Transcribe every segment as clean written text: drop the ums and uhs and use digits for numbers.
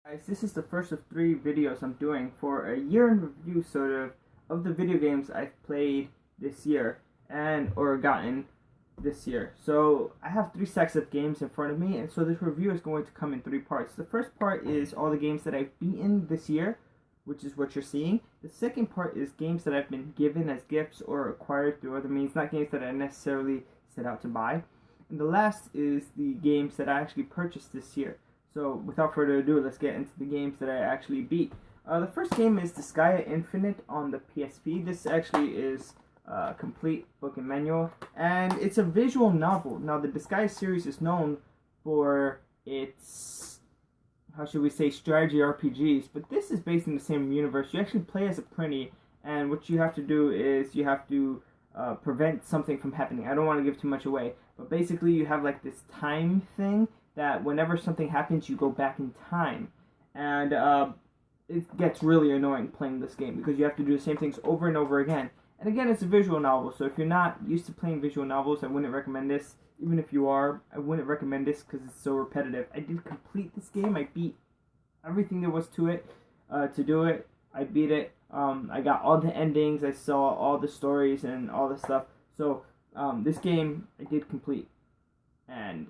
Guys, this is the first of 3 videos I'm doing for a year in review sort of the video games I've played this year and or gotten this year. So I have 3 stacks of games in front of me, and so this review is going to come in 3 parts. The first part is all the games that I've beaten this year, which is what you're seeing. The second part is games that I've been given as gifts or acquired through other means, not games that I necessarily set out to buy. And the last is the games that I actually purchased this year. So without further ado, let's get into the games that I actually beat. The first game is Disgaea Infinite on the PSP. This actually is a complete book and manual, and it's a visual novel. Now, the Disgaea series is known for its, how should we say, strategy RPGs, but this is based in the same universe. You actually play as a prinny, and what you have to do is you have to prevent something from happening. I don't want to give too much away, but basically you have like this time thing that whenever something happens, you go back in time. And it gets really annoying playing this game because you have to do the same things over and over again. And again, it's a visual novel, so if you're not used to playing visual novels, I wouldn't recommend this. Even if you are, I wouldn't recommend this because it's so repetitive. I did complete this game. I beat everything there was to it, to do it. I beat it. I got all the endings. I saw all the stories and all the stuff. So this game I did complete. And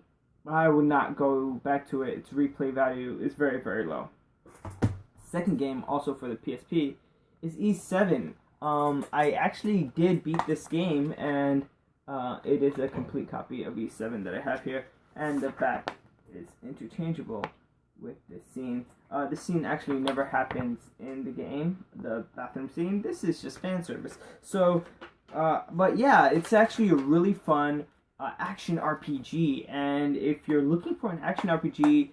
I would not go back to it. Its replay value is very, very low. Second game, also for the PSP, is E7. I actually did beat this game, and it is a complete copy of E7 that I have here. And the back is interchangeable with this scene. This scene actually never happens in the game, the bathroom scene. This is just fan service. So, but yeah, it's actually a really fun action RPG, and if you're looking for an action RPG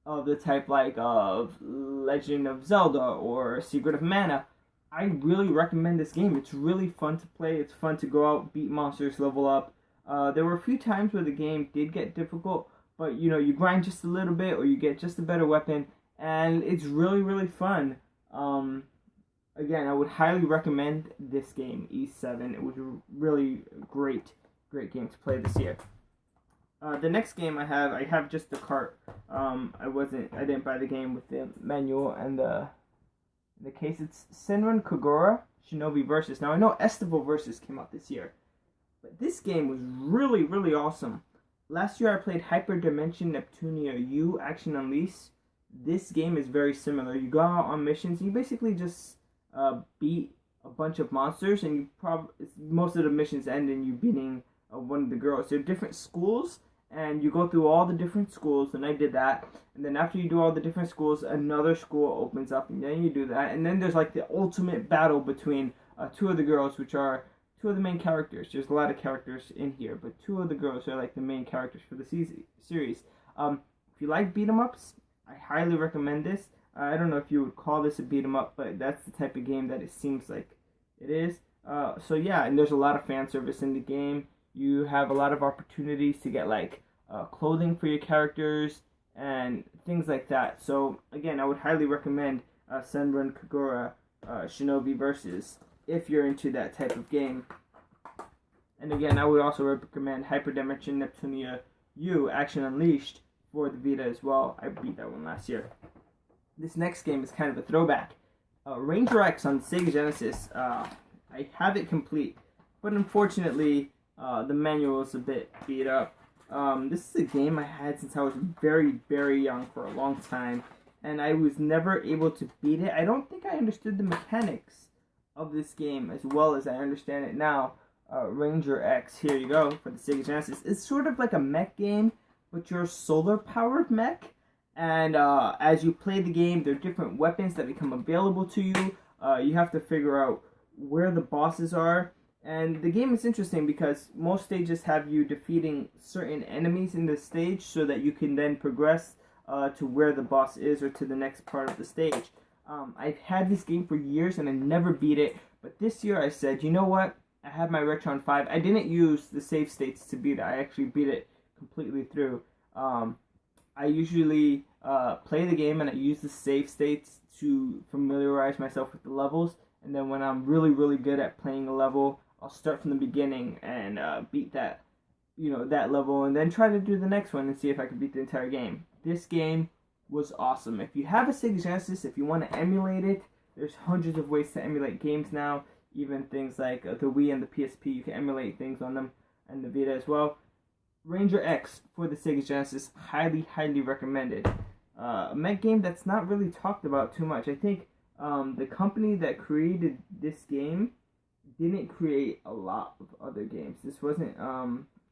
of the type like of Legend of Zelda or Secret of Mana, I really recommend this game. It's really fun to play. It's fun to go out, beat monsters, level up. There were a few times where the game did get difficult, but you know, you grind just a little bit or you get just a better weapon, and it's really, really fun. Again, I would highly recommend this game, E7. It was really great game to play this year. The next game I have just the cart. I didn't buy the game with the manual and the case. It's Senran Kagura Shinobi Versus. Now I know Estival Versus came out this year, but this game was really, really awesome. Last year I played Hyperdimension Neptunia U Action Unleashed. This game is very similar. You go out on missions and you basically just beat a bunch of monsters, and most of the missions end in you beating one of the girls. They're different schools, and you go through all the different schools, and I did that. And then after you do all the different schools, another school opens up, and then you do that. And then there's like the ultimate battle between 2 of the girls, which are 2 of the main characters. There's a lot of characters in here, but 2 of the girls are like the main characters for the series. If you like beat 'em ups, I highly recommend this. I don't know if you would call this a beat 'em up, but that's the type of game that it seems like it is. So yeah, and there's a lot of fan service in the game. You have a lot of opportunities to get like clothing for your characters and things like that. So again, I would highly recommend Senran Kagura Shinobi Versus if you're into that type of game. And again, I would also recommend Hyperdimension Neptunia U Action Unleashed for the Vita as well. I beat that one last year. This next game is kind of a throwback. Ranger X on Sega Genesis. I have it complete, but unfortunately, the manual is a bit beat up. This is a game I had since I was very, very young for a long time, and I was never able to beat it. I don't think I understood the mechanics of this game as well as I understand it now. Ranger X, here you go, for the Sega Genesis. It's sort of like a mech game, but you're a solar-powered mech, and as you play the game, there are different weapons that become available to you. You have to figure out where the bosses are. And the game is interesting because most stages have you defeating certain enemies in the stage so that you can then progress to where the boss is or to the next part of the stage. I've had this game for years and I never beat it, but this year I said, you know what? I have my Retron 5. I didn't use the save states to beat it. I actually beat it completely through. I usually play the game and I use the save states to familiarize myself with the levels, and then when I'm really, really good at playing a level, I'll start from the beginning and beat that that level, and then try to do the next one and see if I can beat the entire game. This game was awesome. If you have a Sega Genesis, if you want to emulate it, there's hundreds of ways to emulate games now. Even things like the Wii and the PSP, you can emulate things on them, and the Vita as well. Ranger X for the Sega Genesis, highly, highly recommended. A mech game that's not really talked about too much. I think the company that created this game didn't create a lot of other games. This wasn't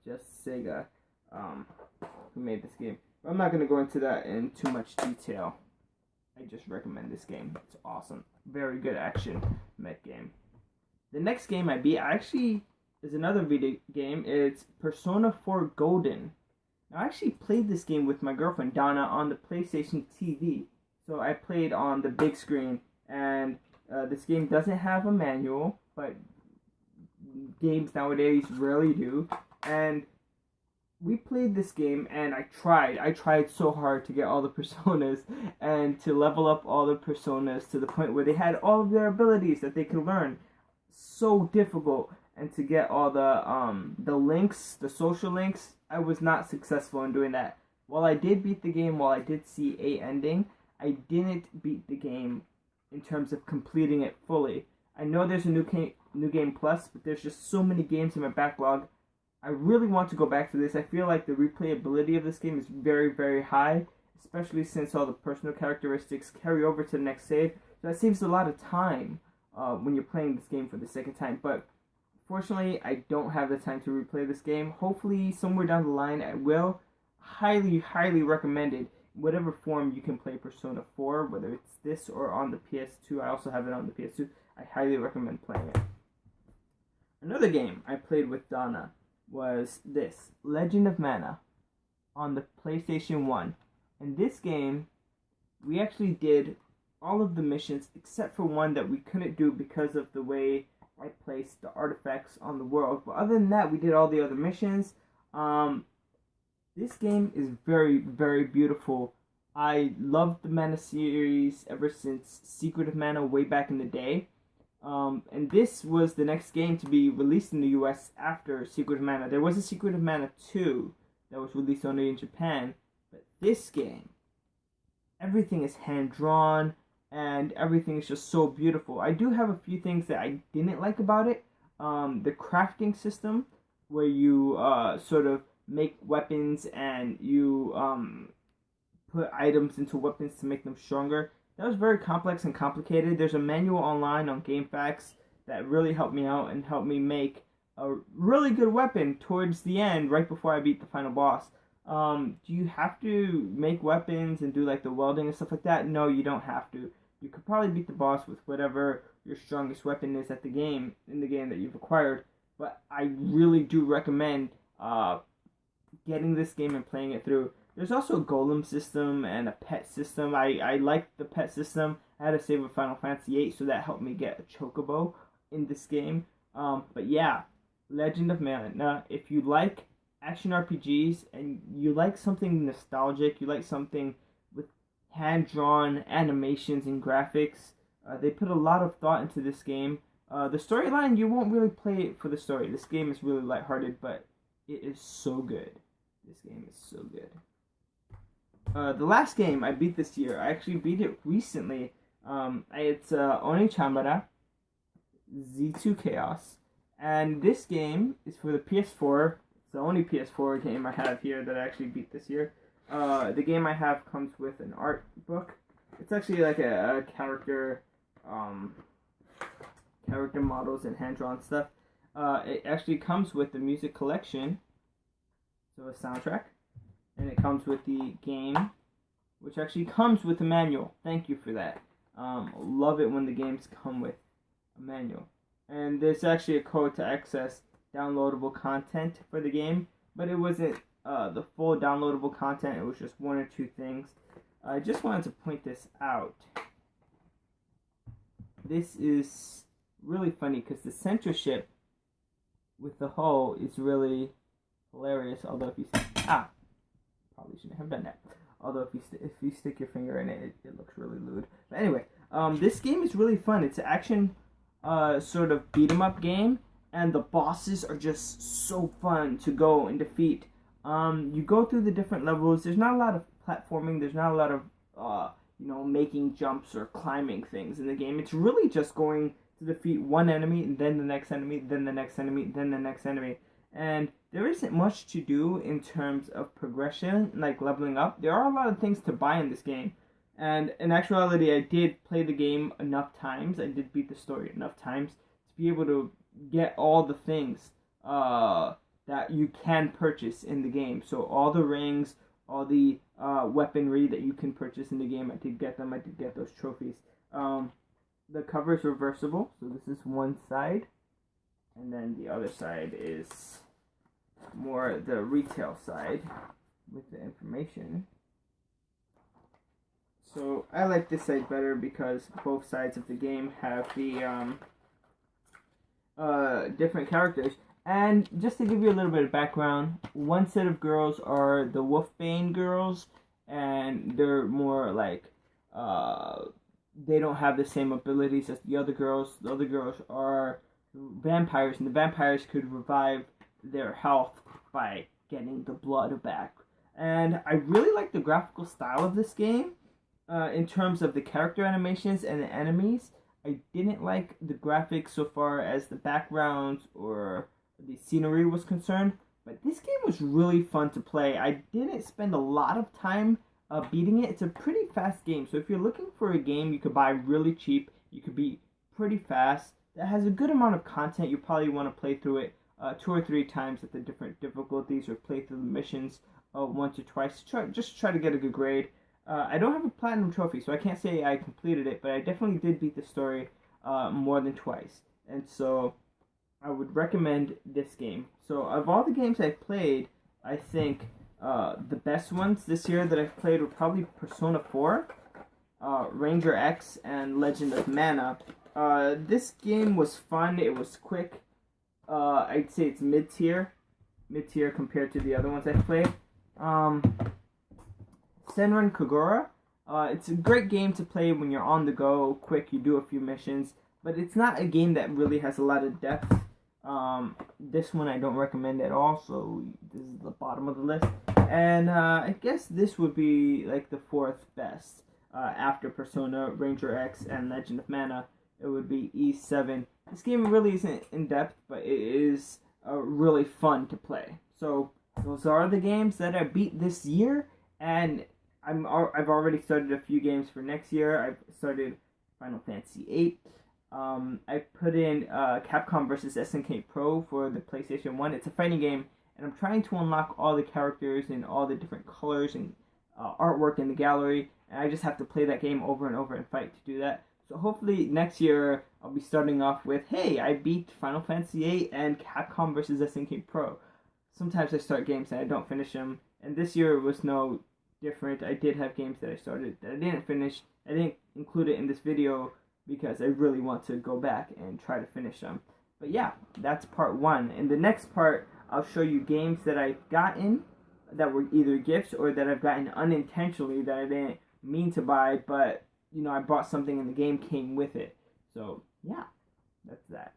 just Sega who made this game. I'm not going to go into that in too much detail. I just recommend this game. It's awesome. Very good action mech game. The next game I beat actually is another video game. It's Persona 4 Golden. Now, I actually played this game with my girlfriend Donna on the PlayStation TV. So I played on the big screen, and this game doesn't have a manual, but games nowadays rarely do. And we played this game, and I tried so hard to get all the personas and to level up all the personas to the point where they had all of their abilities that they could learn. So difficult, and to get all the links, the social links, I was not successful in doing that. While I did beat the game, while I did see a ending, I didn't beat the game in terms of completing it fully. I know there's a new game plus, but there's just so many games in my backlog. I really want to go back to this. I feel like the replayability of this game is very, very high, especially since all the personal characteristics carry over to the next save. So that saves a lot of time when you're playing this game for the second time. But fortunately, I don't have the time to replay this game. Hopefully, somewhere down the line, I will. Highly, highly recommended. Whatever form you can play Persona 4, whether it's this or on the PS2. I also have it on the PS2. I highly recommend playing it. Another game I played with Donna was this, Legend of Mana, on the PlayStation 1. In this game, we actually did all of the missions except for one that we couldn't do because of the way I placed the artifacts on the world. But other than that, we did all the other missions. This game is very, very beautiful. I loved the Mana series ever since Secret of Mana way back in the day. And this was the next game to be released in the US after Secret of Mana. There was a Secret of Mana 2 that was released only in Japan. But this game, everything is hand-drawn, and everything is just so beautiful. I do have a few things that I didn't like about it. The crafting system, where you sort of make weapons and you put items into weapons to make them stronger. That was very complex and complicated. There's a manual online on GameFAQs that really helped me out and helped me make a really good weapon towards the end, right before I beat the final boss. Do you have to make weapons and do like the welding and stuff like that? No, you don't have to. You could probably beat the boss with whatever your strongest weapon is in the game that you've acquired. But I really do recommend getting this game and playing it through. There's also a golem system and a pet system. I liked the pet system. I had a save with Final Fantasy VIII, so that helped me get a chocobo in this game. But yeah, Legend of Mana. If you like action RPGs and you like something nostalgic, you like something with hand-drawn animations and graphics, they put a lot of thought into this game. The storyline, you won't really play it for the story. This game is really lighthearted, but it is so good. This game is so good. The last game I beat this year, I actually beat it recently. It's Onichamara Z2 Chaos. And this game is for the PS4. It's the only PS4 game I have here that I actually beat this year. The game I have comes with an art book. It's actually like a character models and hand-drawn stuff. It actually comes with the music collection, so a soundtrack, and it comes with the game, which actually comes with a manual. Thank you for that. Love it when the games come with a manual. And there's actually a code to access downloadable content for the game, but it wasn't the full downloadable content. It was just one or two things. I just wanted to point this out. This is really funny because the censorship with the hull is really hilarious. Although if you probably shouldn't have done that. Although if you stick your finger in it, it looks really lewd. But anyway, this game is really fun. It's an action sort of beat 'em up game, and the bosses are just so fun to go and defeat. You go through the different levels. There's not a lot of platforming. There's not a lot of making jumps or climbing things in the game. It's really just going to defeat one enemy, and then the next enemy, then the next enemy, then the next enemy. And there isn't much to do in terms of progression, like leveling up. There are a lot of things to buy in this game. And in actuality, I did play the game enough times. I did beat the story enough times to be able to get all the things that you can purchase in the game. So all the rings, all the weaponry that you can purchase in the game, I did get them. I did get those trophies. The cover is reversible, so this is one side, and then the other side is more the retail side with the information. So I like this side better because both sides of the game have the different characters. And just to give you a little bit of background, one set of girls are the Wolfbane girls, and they're more like they don't have the same abilities as the other girls. The other girls are vampires, and the vampires could revive their health by getting the blood back. And I really like the graphical style of this game in terms of the character animations and the enemies. I didn't like the graphics so far as the backgrounds or the scenery was concerned, but this game was really fun to play. I didn't spend a lot of time beating it. It's a pretty fast game, so if you're looking for a game you could buy really cheap, you could beat pretty fast, that has a good amount of content, you probably want to play through it 2 or 3 times at the different difficulties, or play through the missions once or twice. Just try to get a good grade. I don't have a platinum trophy, so I can't say I completed it, but I definitely did beat the story more than twice, and so I would recommend this game. So of all the games I've played, I think the best ones this year that I've played were probably Persona 4, Ranger X, and Legend of Mana. This game was fun. It was quick. I'd say it's mid-tier compared to the other ones I've played. Senran Kagura. It's a great game to play when you're on the go, quick, you do a few missions, but it's not a game that really has a lot of depth. This one I don't recommend at all, so this is the bottom of the list. And I guess this would be like the 4th best. After Persona, Ranger X, and Legend of Mana, it would be E7. This game really isn't in depth, but it is really fun to play. So those are the games that I beat this year, and I've already started a few games for next year. I've started Final Fantasy VIII. I put in Capcom vs. SNK Pro for the PlayStation 1. It's a fighting game, and I'm trying to unlock all the characters and all the different colors and artwork in the gallery, and I just have to play that game over and over and fight to do that. So hopefully next year I'll be starting off with, hey, I beat Final Fantasy VIII and Capcom vs. SNK Pro. Sometimes I start games and I don't finish them, and this year was no different. I did have games that I started that I didn't finish. I didn't include it in this video because I really want to go back and try to finish them. But yeah, that's part 1. In the next part, I'll show you games that I've gotten that were either gifts or that I've gotten unintentionally that I didn't mean to buy, but I bought something and the game came with it. So yeah, that's that.